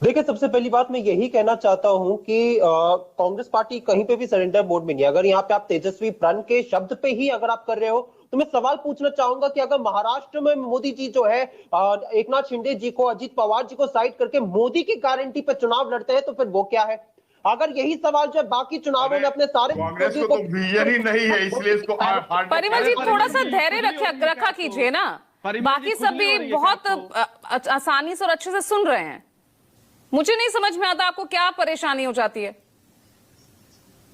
देखिए, सबसे पहली बात मैं यही कहना चाहता हूं कि कांग्रेस पार्टी कहीं पे भी सरेंडर मोड में नहीं है। अगर यहाँ पे आप तेजस्वी प्रण के शब्द पे ही अगर आप कर रहे हो तो मैं सवाल पूछना चाहूंगा कि अगर महाराष्ट्र में मोदी जी जो है एकनाथ शिंदे जी को, अजीत पवार जी को साइड करके मोदी की गारंटी पे चुनाव लड़ते हैं तो फिर वो क्या है? अगर यही सवाल जो है बाकी चुनावों में अपने सारे कांग्रेस को तो विजन ही नहीं है, इसलिए इसको परिमल जी थोड़ा सा धैर्य रखा कीजिए ना। बाकी सब भी बहुत आसानी से और अच्छे से सुन रहे हैं। मुझे नहीं समझ में आता आपको क्या परेशानी हो जाती है।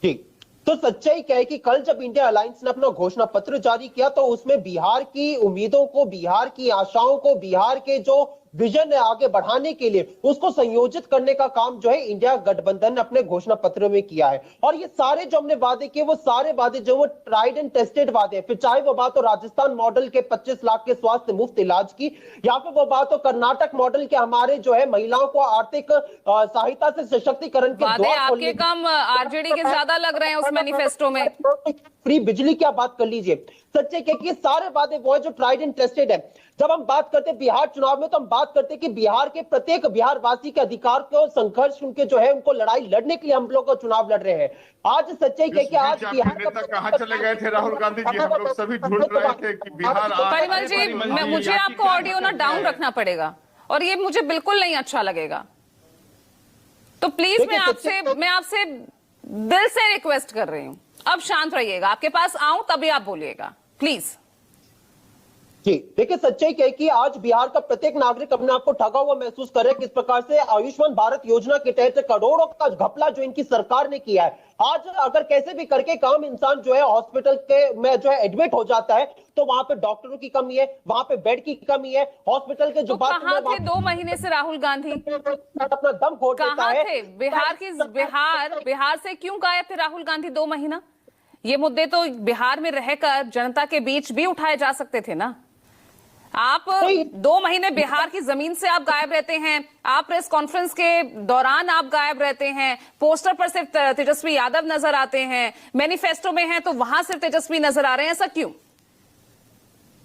ठीक, तो सच्चाई क्या है कि कल जब इंडिया अलायंस ने अपना घोषणा पत्र जारी किया तो उसमें बिहार की उम्मीदों को, बिहार की आशाओं को, बिहार के जो विजन है आगे बढ़ाने के लिए उसको संयोजित करने का काम जो है इंडिया गठबंधन ने अपने घोषणा पत्र में किया है। और ये सारे जो हमने वादे किए वो सारे वादे जो वो ट्राइड एंड टेस्टेड वादे हैं। फिर चाहे वो बात हो राजस्थान मॉडल के 25 लाख के स्वास्थ्य मुफ्त इलाज की, या फिर वो बात हो कर्नाटक मॉडल के हमारे जो है महिलाओं को आर्थिक सहायता से सशक्तिकरण के वादे आपके कम आरजेडी के ज्यादा लग रहे हैं उस मैनिफेस्टो में। फ्री बिजली की आप बात कर लीजिए। सच्चे के सारे वादे वो है जो ट्राइड एंड टेस्टेड है। जब हम बात करते हैं बिहार चुनाव में तो हम बात करते हैं कि बिहार के प्रत्येक बिहार वासी के अधिकार को, संघर्ष उनके जो है उनको लड़ाई लड़ने के लिए हम लोग चुनाव लड़ रहे हैं। आज सच्चाई कि आज बिहार नेता कहां चले गए थे राहुल गांधी जी? हम लोग सभी ढूंढ रहे थे कि बिहार। परिमल जी, मुझे आपको ऑडियो ना डाउन रखना पड़ेगा और ये मुझे बिल्कुल नहीं अच्छा लगेगा। तो प्लीज मैं आपसे दिल से रिक्वेस्ट कर रही हूं, अब शांत रहिएगा। आपके पास आऊं तभी आप बोलिएगा, प्लीज। जी देखिए, सच्चाई क्या है कि आज बिहार का प्रत्येक नागरिक अपने आप को ठगा हुआ महसूस कर रहा है। किस प्रकार से आयुष्मान भारत योजना के तहत करोड़ों का घपला जो इनकी सरकार ने किया है। आज अगर कैसे भी करके काम इंसान जो है हॉस्पिटल के में जो है एडमिट हो जाता है तो वहां पे डॉक्टरों की कमी है, वहां पे बेड की कमी है, हॉस्पिटल के जो तो कहां थे 2 महीने से राहुल गांधी? अपना दम घोट देता है। थे बिहार से क्यों गायब थे राहुल गांधी 2 महीना? ये मुद्दे तो बिहार में रहकर जनता के बीच भी उठाए जा सकते थे ना। आप 2 महीने बिहार की जमीन से आप गायब रहते हैं, आप प्रेस कॉन्फ्रेंस के दौरान आप गायब रहते हैं, पोस्टर पर सिर्फ तेजस्वी यादव नजर आते हैं, मैनिफेस्टो में हैं तो वहां सिर्फ तेजस्वी नजर आ रहे हैं, ऐसा क्यों?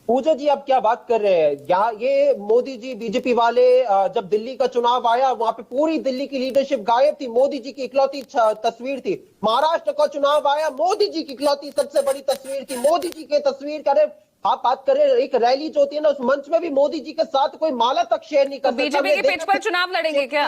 पूजा जी आप क्या बात कर रहे हैं? यहाँ ये मोदी जी बीजेपी वाले जब दिल्ली का चुनाव आया वहां पे पूरी दिल्ली की लीडरशिप गायब थी, मोदी जी की इकलौती तस्वीर थी। महाराष्ट्र का चुनाव आया, मोदी जी की इकलौती सबसे बड़ी तस्वीर थी, मोदी जी की तस्वीर करे। आप बात करें एक रैली जो होती है ना, उस मंच में भी मोदी जी के साथ कोई माला तक शेयर नहीं कर सकता। बीजेपी के पिच पर चुनाव लड़ेंगे क्या?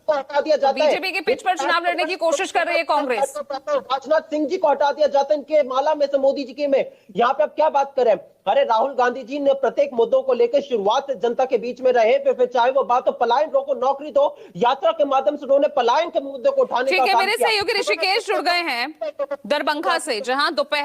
हटा दिया जाता है। बीजेपी के पिच पर चुनाव लड़ने की कोशिश कर रही है कांग्रेस। राजनाथ सिंह जी को हटा दिया जाता है इनके माला में से, मोदी जी के में। यहाँ पे आप क्या बात करें? अरे राहुल गांधी जी ने प्रत्येक मुद्दों को लेकर शुरुआत से जनता के बीच में रहे, फिर चाहे वो बात हो पलायन रोको, नौकरी दो, यात्रा के माध्यम से उन्होंने पलायन के मुद्दे को उठाने का काम किया। मेरे सहयोगी ऋषिकेश जुड़ गए हैं दरभंगा से, जहां दोपहर